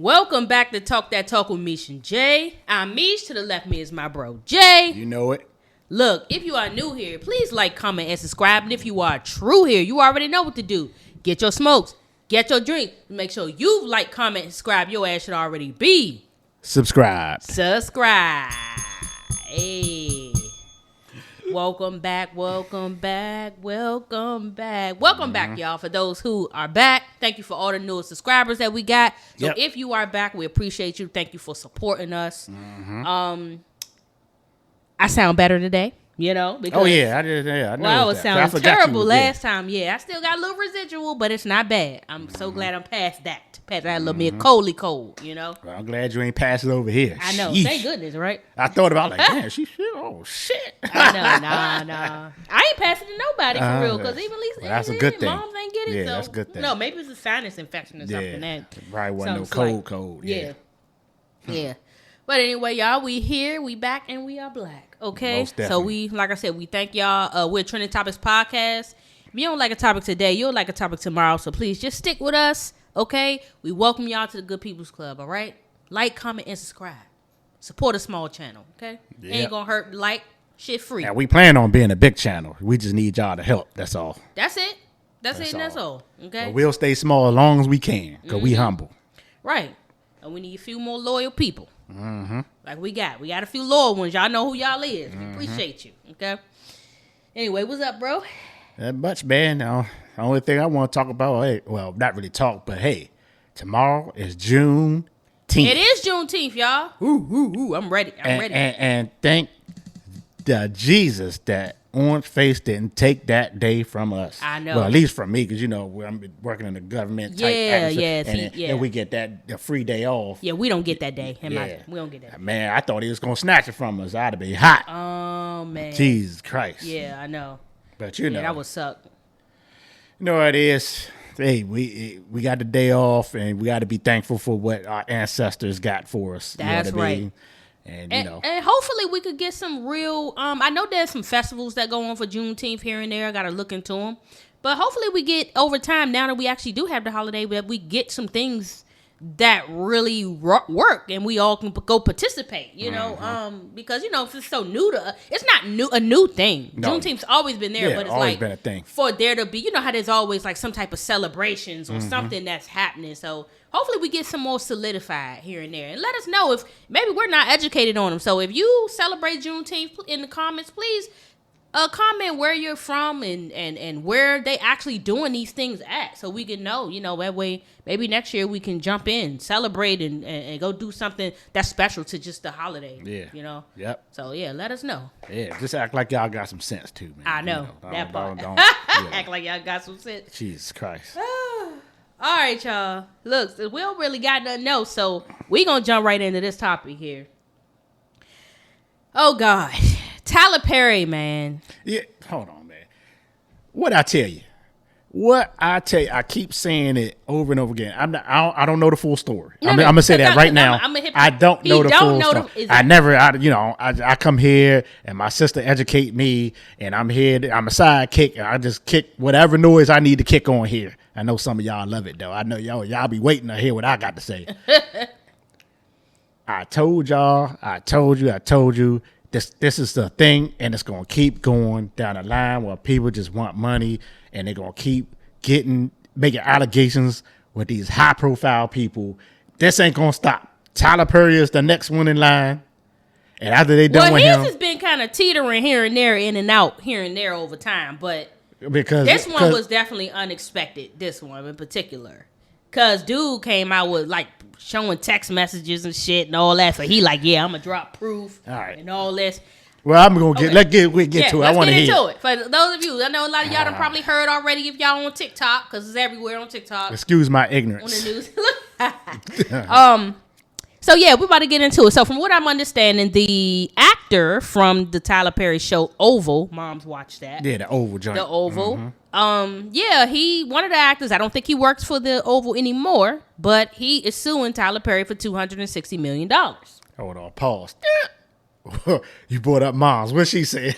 Welcome back to Talk That Talk with Meesh and Jay. I'm Meesh. To the left of me is my bro, Jay. You know it. Look, if you are new here, please like, comment, and subscribe. And if you are true here, you already know what to do. Get your smokes. Get your drink. Make sure you like, comment, and subscribe. Your ass should already be subscribe. Hey. Welcome back, back, y'all. For those who are back, thank you for all the new subscribers that we got. So if you are back, we appreciate you. Thank you for supporting us. I sound better today, you know. Because, I did. Yeah, I know. Well, I was sounding terrible last time. Yeah, I still got a little residual, but it's not bad. I'm so glad I'm past that. I had a little bit cold, you know. Well, I'm glad you ain't passed it over here. I know. Sheesh. Thank goodness, right? I thought about man, she shit. Oh shit. I know. Nah. I ain't passing to nobody for real, because even Lisa, that's a good thing. Moms ain't get it. Yeah, so, that's a good thing. No, maybe it's a sinus infection or something. That probably wasn't no cold. Yeah. Yeah. But anyway, y'all, we here, we back, and we are black. Okay, so we, like I said, we thank y'all. We're Trending Topics Podcast. If you don't like a topic today, you'll like a topic tomorrow. So please just stick with us. Okay, we welcome y'all to the Good People's Club. All right, like, comment, and subscribe. Support a small channel. Okay, ain't gonna hurt. Like, shit free. Yeah, we plan on being a big channel. We just need y'all to help. That's all. That's it. That's it. And that's all. Okay, but we'll stay small as long as we can because we humble. Right, and we need a few more loyal people. Like we got a few loyal ones. Y'all know who y'all is. We appreciate you. Okay. Anyway, what's up, bro? That much, man. Now, the only thing I want to talk about, well, not really talk, but hey, tomorrow is Juneteenth. It is Juneteenth, y'all. Ooh, I'm ready. I'm ready. And thank Jesus that Orange Face didn't take that day from us. I know. Well, at least from me, because, you know, I'm working in the government type atmosphere, and we get the free day off. Yeah, we don't get that day. We don't get that. Man, I thought he was going to snatch it from us. I'd have been hot. Oh, man. Jesus Christ. Yeah, I know. But, you know. that would suck. You know what it is? Hey, we got the day off, and we got to be thankful for what our ancestors got for us. That's right. And you know, and hopefully we could get some real. I know there's some festivals that go on for Juneteenth here and there. I got to look into them, but hopefully we get over time. Now that we actually do have the holiday, that we get some things that really work, and we all can go participate. You know, because you know if it's so new to us, it's not a new thing. No. Juneteenth's always been there, but it's always been a thing for there to be. You know how there's always like some type of celebrations or something that's happening. So. Hopefully we get some more solidified here and there. And let us know if maybe we're not educated on them. So if you celebrate Juneteenth in the comments, please comment where you're from and where they actually doing these things at. So we can know, you know, that way maybe next year we can jump in, celebrate and go do something that's special to just the holiday. Yeah. You know? Yep. So yeah, let us know. Yeah, just act like y'all got some sense too, man. I know. That part. Don't act like y'all got some sense. Jesus Christ. All right, y'all. Look, we don't really got nothing else, so we gonna jump right into this topic here. Oh, God. Tyler Perry, man. Yeah, hold on, man. What I tell you, I keep saying it over and over again. I don't know the full story. I'm gonna say that right now. I don't know the full story. I come here and my sister educate me, and I'm here. I'm a sidekick, and I just kick whatever noise I need to kick on here. I know some of y'all love it though. I know y'all be waiting to hear what I got to say. I told y'all. I told you. This is the thing, and it's gonna keep going down the line where people just want money, and they're gonna keep making allegations with these high profile people. This ain't gonna stop. Tyler Perry is the next one in line, and after they done with him, his has been kind of teetering here and there, in and out here and there over time, but. Because this one was definitely unexpected. This one in particular, cause dude came out with like showing text messages and shit and all that. So he like, yeah, I'm gonna drop proof and all this. Well, I'm gonna get to it. I want to hear it. For those of you, I know a lot of y'all done probably heard already if y'all on TikTok, cause it's everywhere on TikTok. Excuse my ignorance. On the news. So, yeah, we're about to get into it. So, from what I'm understanding, the actor from the Tyler Perry show Oval, moms watch that. Yeah, the Oval joint. The Oval. He one of the actors, I don't think he works for the Oval anymore, but he is suing Tyler Perry for $260 million. Hold on, pause. You brought up moms. What she say?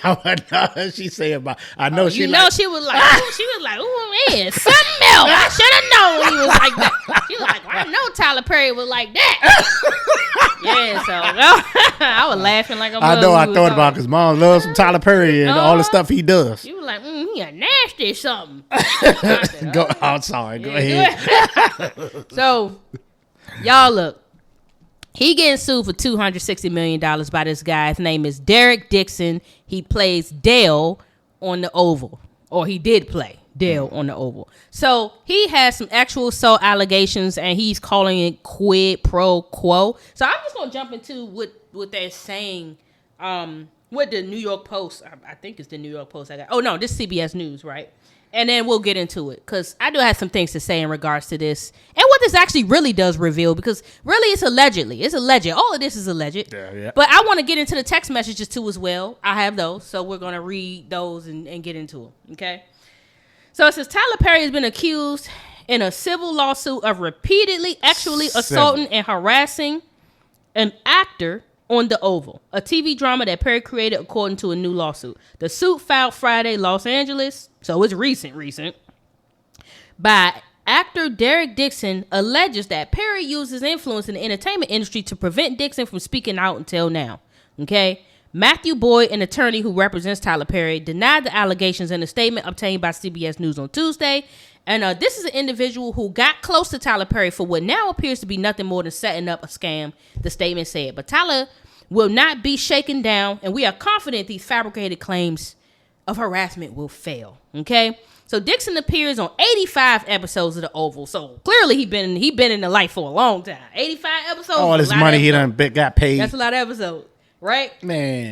She say about? I know she. You know she was like, oh man, something else. I should have known he was like that. She was like, well, I know Tyler Perry was like that. Yeah, so I was laughing like a mother. I know. I thought about because mom loves some Tyler Perry and all the stuff he does. You was like, he a nasty something. I'm sorry. Go ahead. So, y'all look. He getting sued for $260 million by this guy. His name is Derek Dixon. He plays Dale on the Oval. Or he did play Dale on the Oval. So he has some actual assault allegations and he's calling it Quid.Pro.Quo. So I'm just going to jump into what they're saying. What the New York Post, I think it's the New York Post I got. Oh no, this is CBS News, right? And then we'll get into it because I do have some things to say in regards to this and what this actually really does reveal because really it's allegedly. It's alleged. All of this is alleged. Yeah. But I want to get into the text messages too as well. I have those. So we're going to read those and get into them. Okay. So it says Tyler Perry has been accused in a civil lawsuit of repeatedly actually assaulting and harassing an actor on the Oval, a TV drama that Perry created according to a new lawsuit. The suit filed Friday, Los Angeles, so it's recent, by actor Derek Dixon alleges that Perry used his influence in the entertainment industry to prevent Dixon from speaking out until now. Okay? Matthew Boyd, an attorney who represents Tyler Perry, denied the allegations in a statement obtained by CBS News on Tuesday. And this is an individual who got close to Tyler Perry for what now appears to be nothing more than setting up a scam, the statement said. But Tyler will not be shaken down, and we are confident these fabricated claims of harassment will fail. Okay? So Dixon appears on 85 episodes of The Oval. So clearly he been in the life for a long time. 85 episodes. All this money he done got paid. That's a lot of episodes. Right? Man.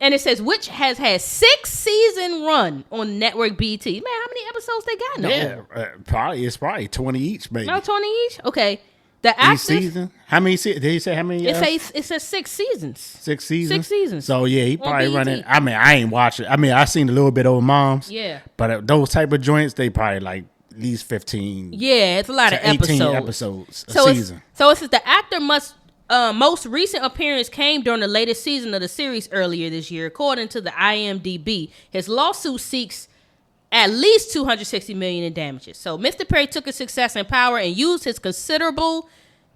And it says, which has had 6-season run on network BT. Man, how many episodes they got now? It's probably 20 each, maybe. No, 20 each? Okay. The actors, season? How many seasons? Did he say how many? It says 6 seasons. 6 seasons? 6 seasons. So, yeah, he probably running. I mean, I ain't watching. I mean, I seen a little bit over Moms. Yeah. But those type of joints, they probably like at least 15. Yeah, it's a lot of 18 episodes a season. So it says the actor most recent appearance came during the latest season of the series earlier this year, according to the IMDb. His lawsuit seeks at least $260 million in damages. So Mr. Perry took his success and power and used his considerable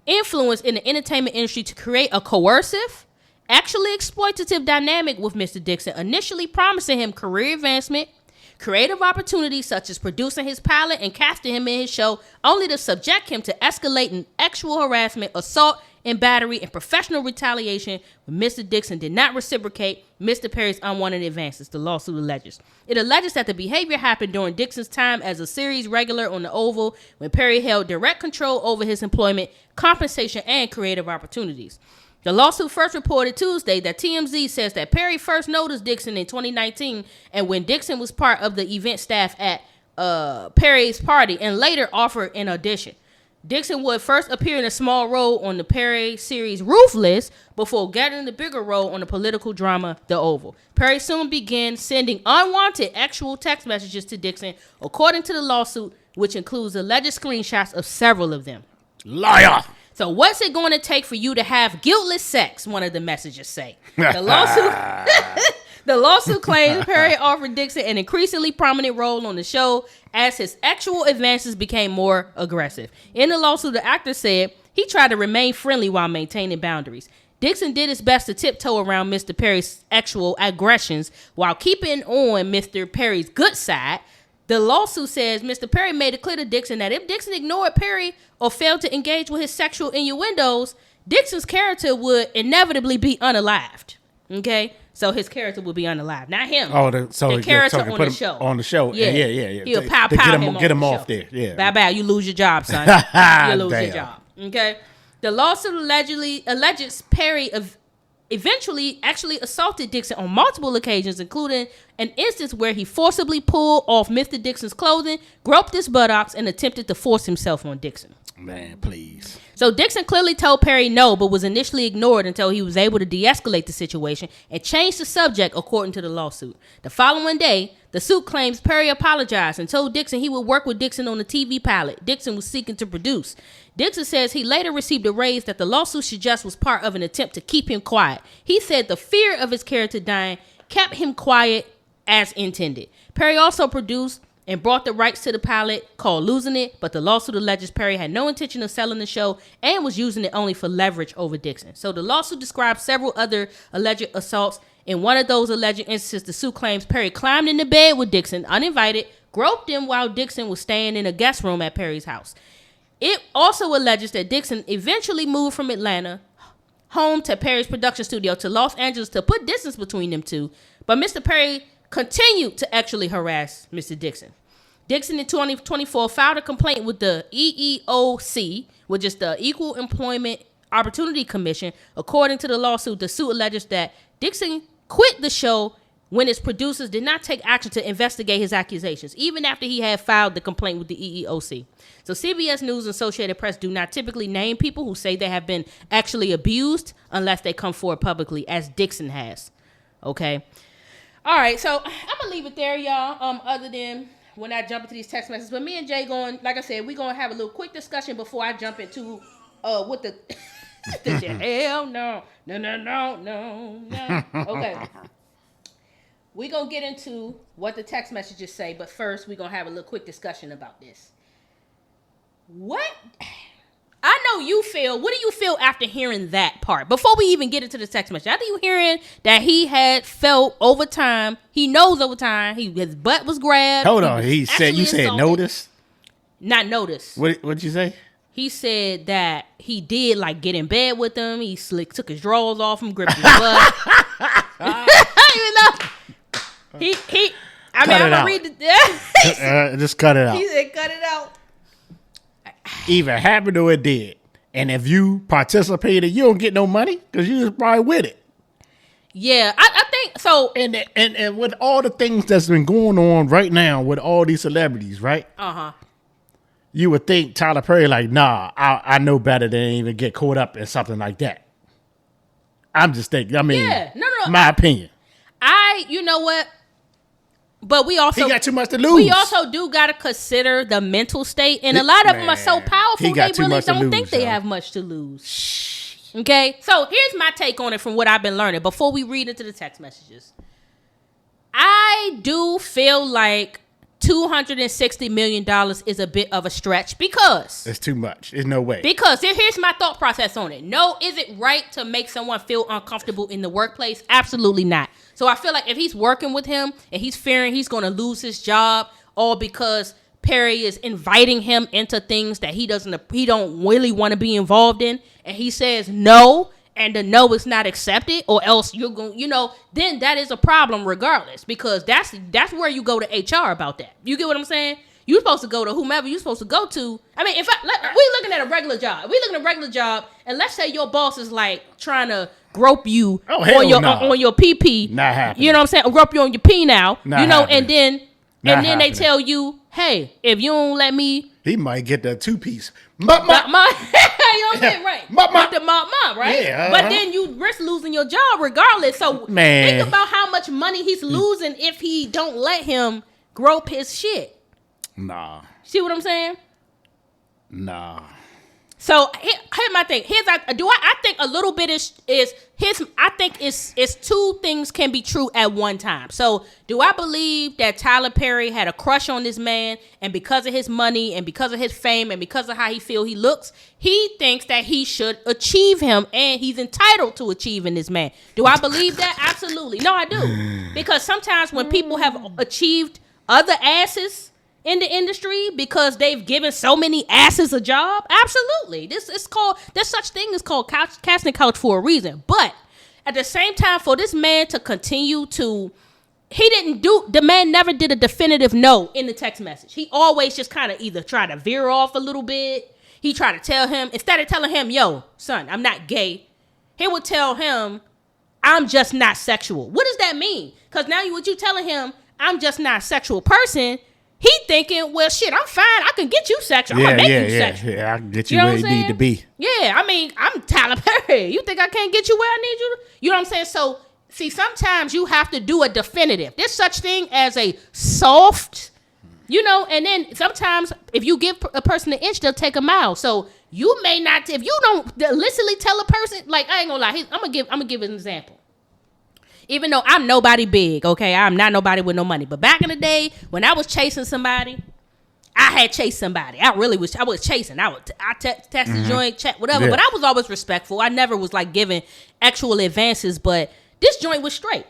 influence in the entertainment industry to create a coercive, actually exploitative dynamic with Mr. Dixon, initially promising him career advancement, creative opportunities such as producing his pilot and casting him in his show, only to subject him to escalating actual harassment, assault, and battery and professional retaliation when Mr. Dixon did not reciprocate Mr. Perry's unwanted advances, the lawsuit alleges. It alleges that the behavior happened during Dixon's time as a series regular on the Oval when Perry held direct control over his employment, compensation, and creative opportunities. The lawsuit first reported Tuesday that TMZ says that Perry first noticed Dixon in 2019 and when Dixon was part of the event staff at Perry's party and later offered an audition. Dixon would first appear in a small role on the Perry series Ruthless before getting the bigger role on the political drama The Oval. Perry soon began sending unwanted actual text messages to Dixon, according to the lawsuit, which includes alleged screenshots of several of them. Liar! So what's it going to take for you to have guiltless sex, one of the messages say. The lawsuit claims Perry offered Dixon an increasingly prominent role on the show as his actual advances became more aggressive. In the lawsuit, the actor said he tried to remain friendly while maintaining boundaries. Dixon did his best to tiptoe around Mr. Perry's actual aggressions while keeping on Mr. Perry's good side. The lawsuit says Mr. Perry made it clear to Dixon that if Dixon ignored Perry or failed to engage with his sexual innuendos, Dixon's character would inevitably be unalived. Okay? So his character will be unalive, not him. Oh, the character on the show. On the show, yeah. He'll pow him get him off show. There, yeah. Bye, you lose your job, son. You lose your job. Okay. The lawsuit alleges Perry eventually actually assaulted Dixon on multiple occasions, including an instance where he forcibly pulled off Mr. Dixon's clothing, groped his buttocks, and attempted to force himself on Dixon. Man, please. So Dixon clearly told Perry no, but was initially ignored until he was able to de-escalate the situation and change the subject, according to the lawsuit. The following day, The suit claims Perry apologized and told Dixon he would work with Dixon on the TV pilot Dixon was seeking to produce. Dixon says he later received a raise that the lawsuit suggests was part of an attempt to keep him quiet. He said the fear of his character dying kept him quiet as intended. Perry also produced and brought the rights to the pilot called Losing It, but the lawsuit alleges Perry had no intention of selling the show and was using it only for leverage over Dixon. So the lawsuit describes several other alleged assaults. In one of those alleged instances, the suit claims Perry climbed into bed with Dixon uninvited, groped him while Dixon was staying in a guest room at Perry's house. It also alleges that Dixon eventually moved from Atlanta home to Perry's production studio to Los Angeles to put distance between them two, but Mr. Perry continued to actually harass Mr. Dixon. Dixon in 2024 filed a complaint with the EEOC, which is the Equal Employment Opportunity Commission. According to the lawsuit, the suit alleges that Dixon quit the show when its producers did not take action to investigate his accusations, even after he had filed the complaint with the EEOC. So CBS News and Associated Press do not typically name people who say they have been actually abused unless they come forward publicly, as Dixon has. Okay? All right, so I'm going to leave it there, y'all, other than when I jump into these text messages. But me and Jay like I said, we're going to have a little quick discussion before I jump into what the... Hell no. No. Okay. We're going to get into what the text messages say, but first we're going to have a little quick discussion about this. What do you feel after hearing that part? Before we even get into the text message, after you hearing that he had felt over time, his butt was grabbed. Hold on, you said notice? Not notice. What'd you say? He said that he did like get in bed with him. He took his drawers off him, gripped his butt. I'm gonna read the. Just cut it out. He said, "Cut it out." Either happened or it did, and if you participated, you don't get no money because you was probably with it. Yeah, I think so. And with all the things that's been going on right now with all these celebrities, right? You would think Tyler Perry like, nah, I know better than even get caught up in something like that. I'm just thinking. I mean, my opinion. You know what? But we also he got too much to lose. We also do got to consider the mental state, and a lot of them are so powerful they really don't think they have much to lose. Okay, so here's my take on it from what I've been learning. Before we read into the text messages, I do feel like $260 million is a bit of a stretch because it's too much. There's no way. Because here's my thought process on it. No, is it right to make someone feel uncomfortable in the workplace? Absolutely not. So I feel like if he's working with him and he's fearing he's going to lose his job, all because Perry is inviting him into things that he don't really want to be involved in, and he says no, and the no is not accepted, or else you're going, then that is a problem regardless, because that's where you go to HR about that. You get what I'm saying? You're supposed to go to whomever you're supposed to go to. I mean, we're looking at a regular job. We're looking at a regular job, and let's say your boss is like trying to grope you on your PP. Not happening. You know what I'm saying? Or grope you on your P now. Not happening. and then they tell you, hey, if you don't let me, he might get the 2-piece. You know what I'm saying? Right. Right? Yeah, But then you risk losing your job regardless. So think about how much money he's losing if he don't let him grope his shit. Nah. See what I'm saying? Nah. So here's my thing. I think a little bit I think it's two things can be true at one time. So do I believe that Tyler Perry had a crush on this man, and because of his money and because of his fame and because of how he feel he looks, he thinks that he should achieve him and he's entitled to achieving this man? Do I believe that? Absolutely. No, I do. Because sometimes when people have achieved other asses in the industry because they've given so many asses a job, absolutely. There's such thing as called casting couch for a reason. But at the same time, for this man to continue to, the man never did a definitive no in the text message. He always just kind of either tried to veer off a little bit. He tried to tell him, instead of telling him, yo, son, I'm not gay, he would tell him, I'm just not sexual. What does that mean? Because now what you telling him, I'm just not a sexual person, he thinking, well, shit, I'm fine. I can get you sexual. I'm going to make you sexual. Yeah, I can get you where you need to be. Yeah, I mean, I'm Tyler Perry. You think I can't get you where I need you? You know what I'm saying? So See, sometimes you have to do a definitive. There's such thing as a soft, and then sometimes if you give a person an inch, they'll take a mile. So you may not, if you don't illicitly tell a person, like, I ain't gonna lie, I'm gonna give an example. Even though I'm nobody big, okay, I'm not nobody with no money. But back in the day, when I was chasing somebody, I had chased somebody. I was chasing. I text the joint, chat, whatever. Yeah. But I was always respectful. I never was like giving actual advances. But this joint was straight.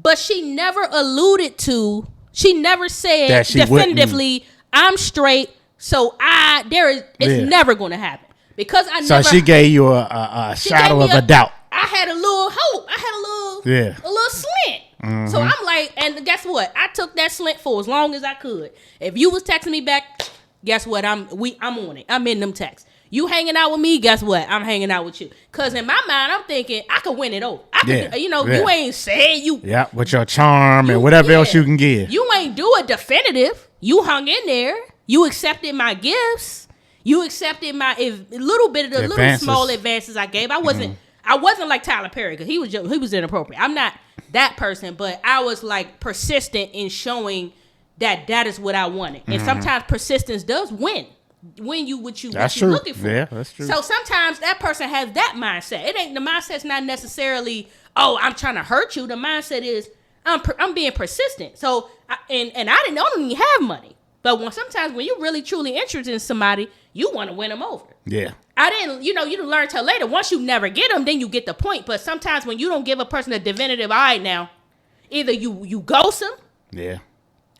But she never alluded to. She never said definitively, I'm straight. So it's never going to happen because I never. So she gave you a shadow of a doubt. I had a little hope. I had a little slant. Mm-hmm. So I'm like, and guess what? I took that slant for as long as I could. If you was texting me back, guess what? I'm on it. I'm in them texts. You hanging out with me? Guess what? I'm hanging out with you. Cause in my mind, I'm thinking I could win it over. You ain't said you. Yeah, with your charm and whatever else you can give. You ain't do a definitive. You hung in there. You accepted my gifts. You accepted my little bit of the little small advances I gave. I wasn't like Tyler Perry because he was inappropriate. I'm not that person, but I was like persistent in showing that is what I wanted. And sometimes persistence does win you what you're looking for. Yeah, that's true. So sometimes that person has that mindset. The mindset's not necessarily, oh, I'm trying to hurt you. The mindset is I'm being persistent. So I don't even have money. But sometimes when you're really truly interested in somebody, you want to win them over. Yeah. You didn't learn till later. Once you never get them, then you get the point. But sometimes when you don't give a person a definitive, all right, now, either you ghost them. Yeah.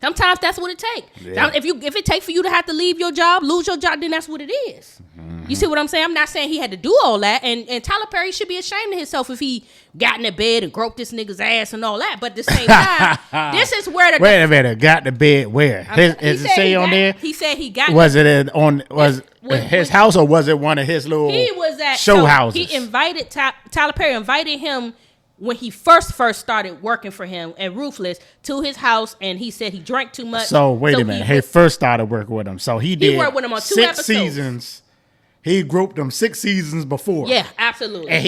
Sometimes that's what it takes. Yeah. If it takes for you to have to leave your job, lose your job, then that's what it is. Mm-hmm. You see what I'm saying? I'm not saying he had to do all that. And Tyler Perry should be ashamed of himself if he got in the bed and groped this nigga's ass and all that. But at the same time, this is where the... Wait a minute. Got the bed where? Is it say on there? He said he got... Was it his house or was it one of his little show houses? He invited... Tyler Perry invited him when he first started working for him at Ruthless to his house, and he said he drank too much. So wait a minute. He first started working with him. So he worked with him on 2 episodes. 6 seasons. He grouped them 6 seasons before. Yeah, absolutely. And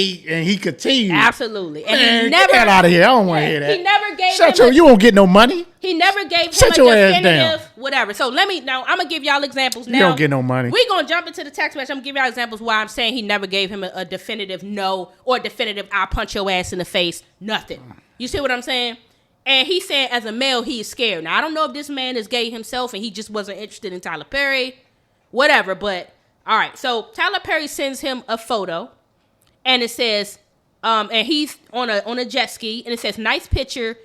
he continued. Absolutely. And man, he never get that out of here. I don't want to hear that. He never gave you won't get no money. He never gave him a definitive whatever. So I'm gonna give y'all examples now. You don't get no money. We're gonna jump into the text message. I'm gonna give y'all examples why I'm saying he never gave him a definitive no or definitive I'll punch your ass in the face. Nothing. You see what I'm saying? And he said as a male he is scared. Now I don't know if this man is gay himself and he just wasn't interested in Tyler Perry. Whatever, but all right, so Tyler Perry sends him a photo, and it says, and he's on a jet ski, and it says, nice picture.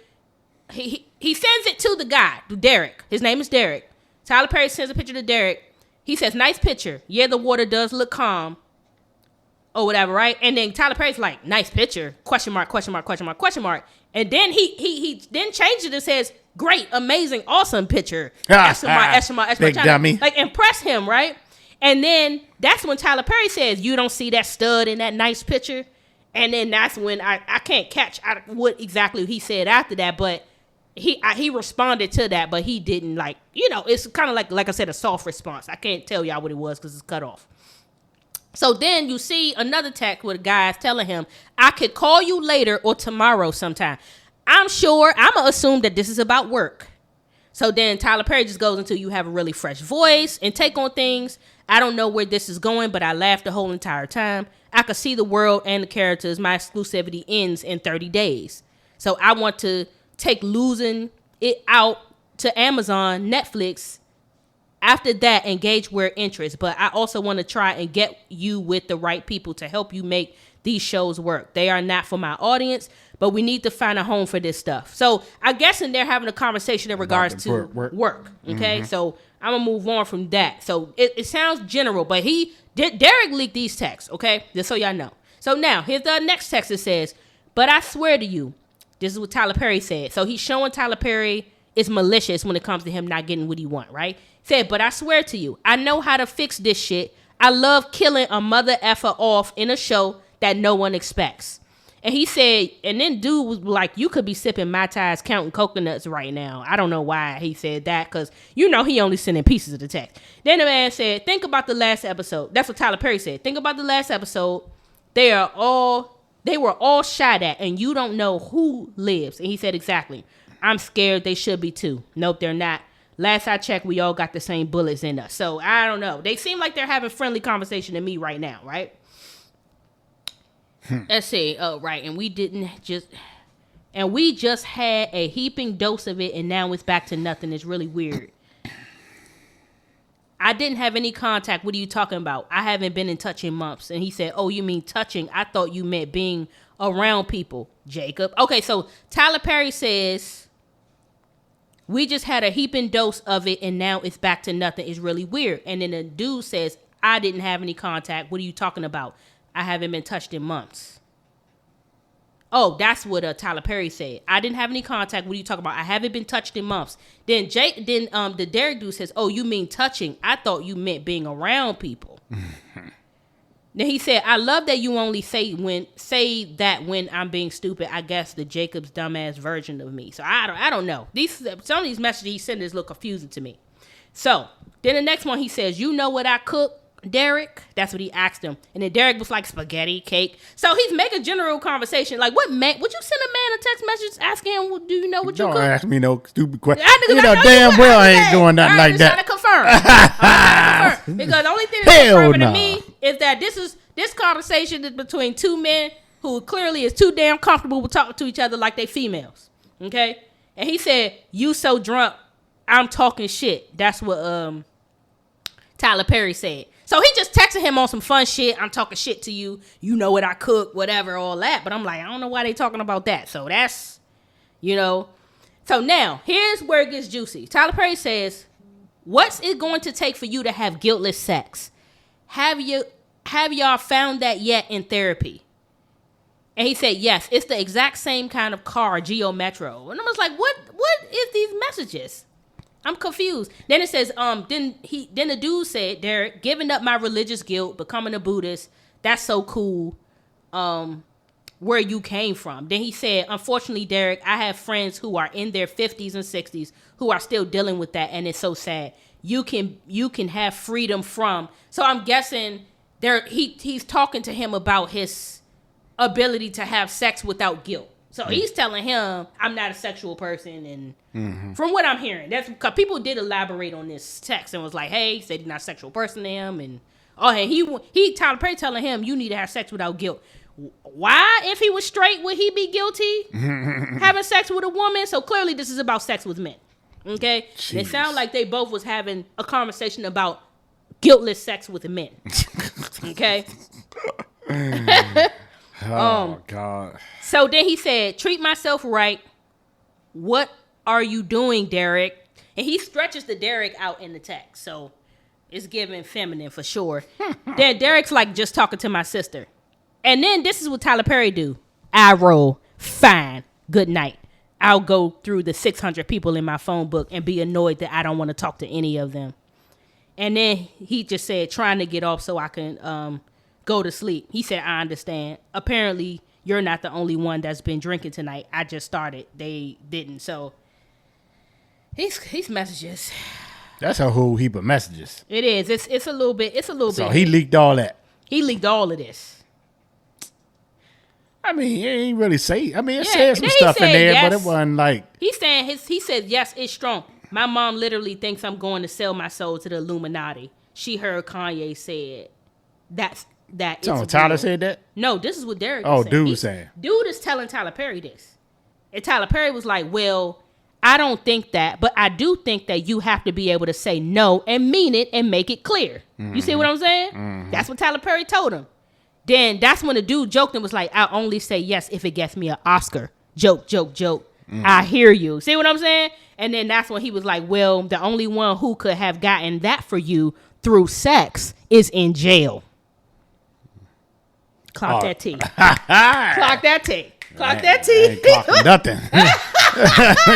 He sends it to the guy, to Derek. His name is Derek. Tyler Perry sends a picture to Derek. He says, nice picture. Yeah, the water does look calm, or whatever, right? And then Tyler Perry's like, nice picture, question mark, question mark, question mark, question mark. And then he then changed it and says, great, amazing, awesome picture. Exclamation mark. Big dummy. Like, impress him, right? And then that's when Tyler Perry says, you don't see that stud in that nice picture. And then that's when I can't catch what exactly he said after that. But he responded to that, but he didn't it's kind of like I said, a soft response. I can't tell y'all what it was because it's cut off. So then you see another text with a guy telling him, I could call you later or tomorrow sometime. I'm going to assume that this is about work. So then Tyler Perry just goes into you have a really fresh voice and take on things. I don't know where this is going, but I laughed the whole entire time. I could see the world and the characters. My exclusivity ends in 30 days. So I want to take losing it out to Amazon, Netflix. After that, engage where interest. But I also want to try and get you with the right people to help you make these shows work. They are not for my audience, but we need to find a home for this stuff. So I guess they're having a conversation in regards to work. Okay, so I'm gonna move on from that. So it sounds general, but Derek leaked these texts. Okay, just so y'all know. So now here's the next text that says, "But I swear to you," this is what Tyler Perry said. So he's showing Tyler Perry is malicious when it comes to him not getting what he want. Right? Said, "But I swear to you, I know how to fix this shit. I love killing a mother effer off in a show that no one expects." And he said, and then dude was like, you could be sipping Mai Tais counting coconuts right now. I don't know why he said that, because he only sending pieces of the text. Then the man said, think about the last episode. That's what Tyler Perry said. Think about the last episode. They are all They were all shot at, and you don't know who lives. And he said, exactly. I'm scared. They should be too. Nope, they're not. Last I checked, we all got the same bullets in us. So I don't know. They seem like they're having friendly conversation to me right now, right? Let's see. Oh, right. And we just had a heaping dose of it, and now it's back to nothing. It's really weird. I didn't have any contact. What are you talking about? I haven't been in touch in months. And he said, oh, you mean touching? I thought you meant being around people, Jacob. Okay, so Tyler Perry says, we just had a heaping dose of it, and now it's back to nothing. It's really weird. And then the dude says, I didn't have any contact. What are you talking about? I haven't been touched in months. Oh, that's what Tyler Perry said. I didn't have any contact. What are you talking about? I haven't been touched in months. Then the Derek dude says, oh, you mean touching? I thought you meant being around people. Then he said, I love that you only say that when I'm being stupid. I guess the Jacob's dumbass version of me. So I don't know. Some of these messages he sent is a little confusing to me. So then the next one he says, you know what I cook, Derek? That's what he asked him. And then Derek was like, spaghetti, cake. So he's making general conversation. Like, would you send a man a text message asking him, well, do you know what you cook? Don't ask me no stupid question. You know damn well I ain't doing nothing like that. I'm trying to confirm. Because the only thing that's confirming to me is that this conversation is between two men who clearly is too damn comfortable with talking to each other like they females. Okay? And he said, you so drunk, I'm talking shit. That's what Tyler Perry said. So he just texted him on some fun shit. I'm talking shit to you. You know what I cook, whatever, all that. But I'm like, I don't know why they talking about that. So that's, So now, here's where it gets juicy. Tyler Perry says, what's it going to take for you to have guiltless sex? Have y'all found that yet in therapy? And he said, yes, it's the exact same kind of car, Geo Metro. And I was like, what is these messages? I'm confused. Then it says, then the dude said, Derek, giving up my religious guilt, becoming a Buddhist, that's so cool. Where you came from. Then he said, unfortunately, Derek, I have friends who are in their 50s and 60s who are still dealing with that, and it's so sad. You can have freedom from. So I'm guessing he's talking to him about his ability to have sex without guilt. So he's telling him, I'm not a sexual person. And from what I'm hearing, that's because people did elaborate on this text and was like, hey, he said he's not a sexual person to him. And he Tyler Perry telling him, you need to have sex without guilt. Why, if he was straight, would he be guilty having sex with a woman? So clearly this is about sex with men. Okay? It sounds like they both was having a conversation about guiltless sex with men. Okay? Oh, God. So then he said, treat myself right. What are you doing, Derek? And he stretches the Derek out in the text. So it's giving feminine for sure. Then Derek's like, just talking to my sister. And then this is what Tyler Perry do. I roll. Fine. Good night. I'll go through the 600 people in my phone book and be annoyed that I don't want to talk to any of them. And then he just said, trying to get off so I can go to sleep. He said, I understand. Apparently, you're not the only one that's been drinking tonight. I just started. They didn't. So, these messages. That's a whole heap of messages. It is. It's a little bit. So he leaked all that. He leaked all of this. I mean, he ain't really say. I mean, it said some stuff in there, yes. But it wasn't like. He said, yes, it's strong. My mom literally thinks I'm going to sell my soul to the Illuminati. She heard Kanye said that. So Tyler said that? No, this is what Derek was saying. Dude was saying. Dude is telling Tyler Perry this. And Tyler Perry was like, well, I don't think that, but I do think that you have to be able to say no and mean it and make it clear. Mm-hmm. You see what I'm saying? Mm-hmm. That's what Tyler Perry told him. Then that's when the dude joked and was like, I'll only say yes if it gets me an Oscar. Joke, joke, joke. Mm-hmm. I hear you. See what I'm saying? And then that's when he was like, well, the only one who could have gotten that for you through sex is in jail. Clock that T. Clock that T. Clock that T. Ain't clocking nothing.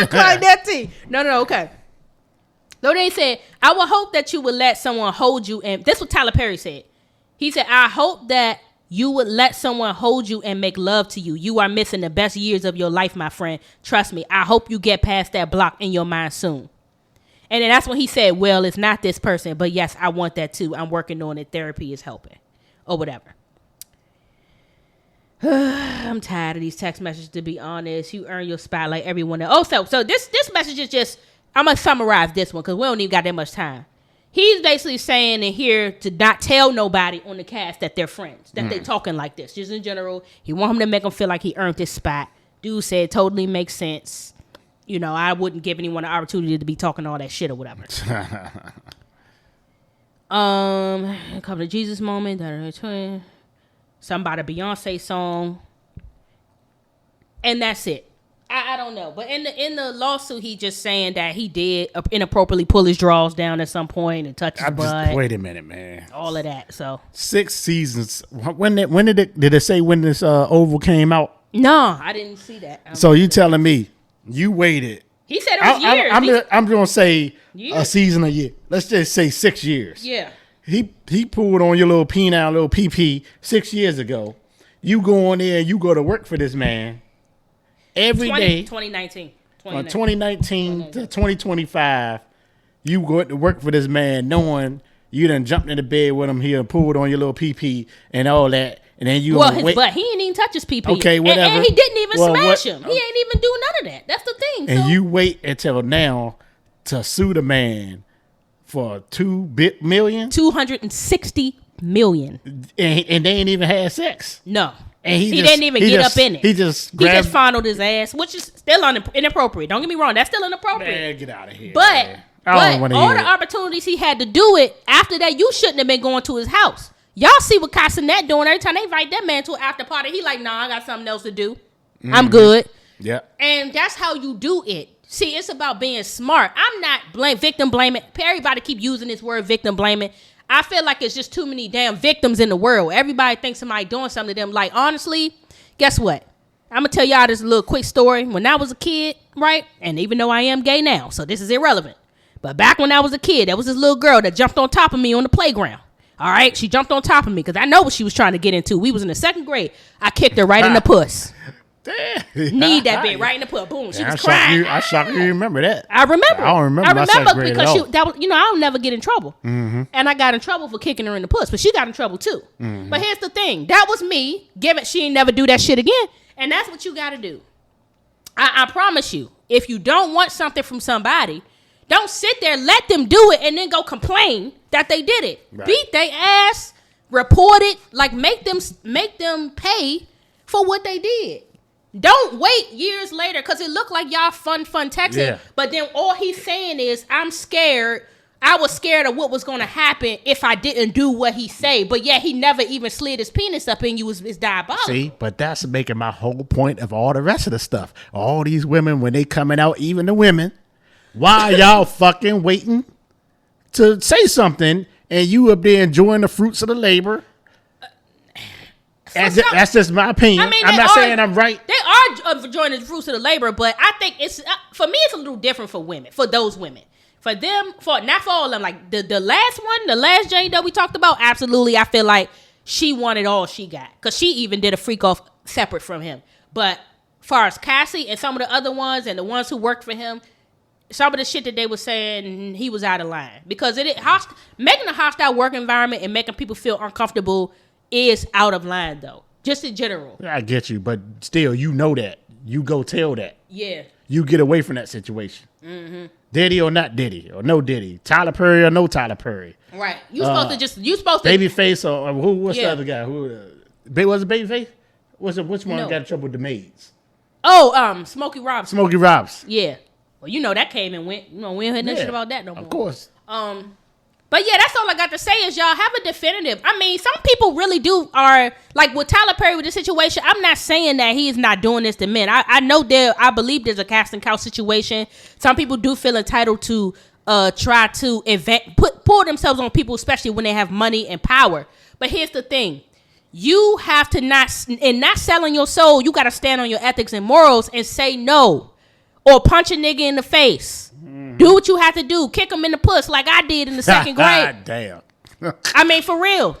Clock that T. No, okay. No, they said, I would hope that you would let someone hold you. And that's what Tyler Perry said. He said, I hope that you would let someone hold you and make love to you. You are missing the best years of your life, my friend. Trust me. I hope you get past that block in your mind soon. And then that's when he said, well, it's not this person. But yes, I want that too. I'm working on it. Therapy is helping. Or whatever. I'm tired of these text messages, to be honest. You earn your spot like everyone else. Oh, so this message is just, I'm going to summarize this one because we don't even got that much time. He's basically saying in here to not tell nobody on the cast that they're friends, that they talking like this. Just in general, he want him to make him feel like he earned his spot. Dude said totally makes sense. You know, I wouldn't give anyone an opportunity to be talking all that shit or whatever. A couple of Jesus moment. Something about a Beyonce song. And that's it. I don't know. But in the lawsuit, he just saying that he did inappropriately pull his drawers down at some point and touch his butt. Wait a minute, man. All of that. So 6 seasons. When did it say when this Oval came out? No, I didn't see that. So you telling me you waited? He said it was years. I'm going to say a season a year. Let's just say 6 years. Yeah. He pulled on your little penile, little PP 6 years ago. You go on there and you go to work for this man. Every day, 2019 to 2025, you go to work for this man knowing you done jumped in the bed with him here and pulled on your little PP and all that. And then you his butt. He ain't even touch his PP. Okay, whatever. And he didn't even smash him. He ain't even do none of that. That's the thing. And you wait until now to sue the man for $2 million? $260 million. And they ain't even had sex. No. And he didn't even get up in it. He just fondled his ass, which is still inappropriate. Don't get me wrong. That's still inappropriate. Man, get out of here. But all the opportunities he had to do it, after that, you shouldn't have been going to his house. Y'all see what Casanet doing every time they invite that man to an after party. He like, nah, I got something else to do. I'm good. Yeah. And that's how you do it. See, it's about being smart. I'm not victim blaming. Everybody keep using this word victim blaming. I feel like it's just too many damn victims in the world. Everybody thinks somebody doing something to them. Like, honestly, guess what? I'm going to tell y'all this little quick story. When I was a kid, right? And even though I am gay now, so this is irrelevant. But back when I was a kid, there was this little girl that jumped on top of me on the playground. All right? She jumped on top of me because I know what she was trying to get into. We was in the 2nd grade. I kicked her right in the puss. Damn. Need that bit right in the puss. Boom. She was crying. I shocked you remember that. I remember. I don't remember because that was, I'll never get in trouble. Mm-hmm. And I got in trouble for kicking her in the puss, but she got in trouble too. Mm-hmm. But here's the thing. That was me. She ain't never do that shit again. And that's what you got to do. I promise you, if you don't want something from somebody, don't sit there, let them do it, and then go complain that they did it. Right. Beat their ass, report it, like make them pay for what they did. Don't wait years later because it looked like y'all fun texting. Yeah. But then all he's saying is, I'm scared. I was scared of what was going to happen if I didn't do what he say. But yeah, he never even slid his penis up in you. It's diabolical. See, but that's making my whole point of all the rest of the stuff. All these women, when they coming out, even the women, why y'all fucking waiting to say something and you up there enjoying the fruits of the labor? That's just my opinion. I mean, I'm not saying I'm right. They are enjoying the fruits of the labor, but I think it's for me. It's a little different for women. For those women, for them, not for all of them. Like the last one, the last Jane that we talked about. Absolutely, I feel like she wanted all she got because she even did a freak off separate from him. But as far as Cassie and some of the other ones and the ones who worked for him, some of the shit that they were saying, he was out of line because making a hostile work environment and making people feel uncomfortable is out of line, though. Just in general. I get you, but still, you know that. You go tell that. Yeah. You get away from that situation. Mm-hmm. Diddy or not Diddy, or no Diddy. Tyler Perry or no Tyler Perry. Right. You supposed to Babyface or what's the other guy? Who was it Babyface? Which one got in trouble with the maids? Oh, Smokey Robinson. Smokey Robinson. Yeah. Well, that came and went. We ain't heard nothing about that no more. Of course. But yeah, that's all I got to say is y'all have a definitive. I mean, some people really are like with Tyler Perry with the situation. I'm not saying that he is not doing this to men. I know I believe there's a casting couch situation. Some people do feel entitled to try to pull themselves on people, especially when they have money and power. But here's the thing. You have to not selling your soul, you got to stand on your ethics and morals and say no. Or punch a nigga in the face. Do what you have to do. Kick him in the puss like I did in the 2nd grade. Damn. I mean, for real.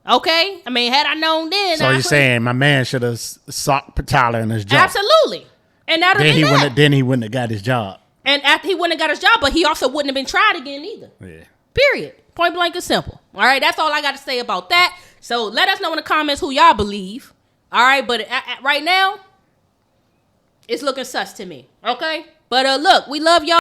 Okay? I mean, had I known then. So you're saying my man should have socked Tyler in his job? Absolutely. And then he wouldn't have got his job. And after he wouldn't have got his job, but he also wouldn't have been tried again either. Yeah. Period. Point blank and simple. All right? That's all I got to say about that. So let us know in the comments who y'all believe. All right, but right now, it's looking sus to me. Okay? But look, we love y'all.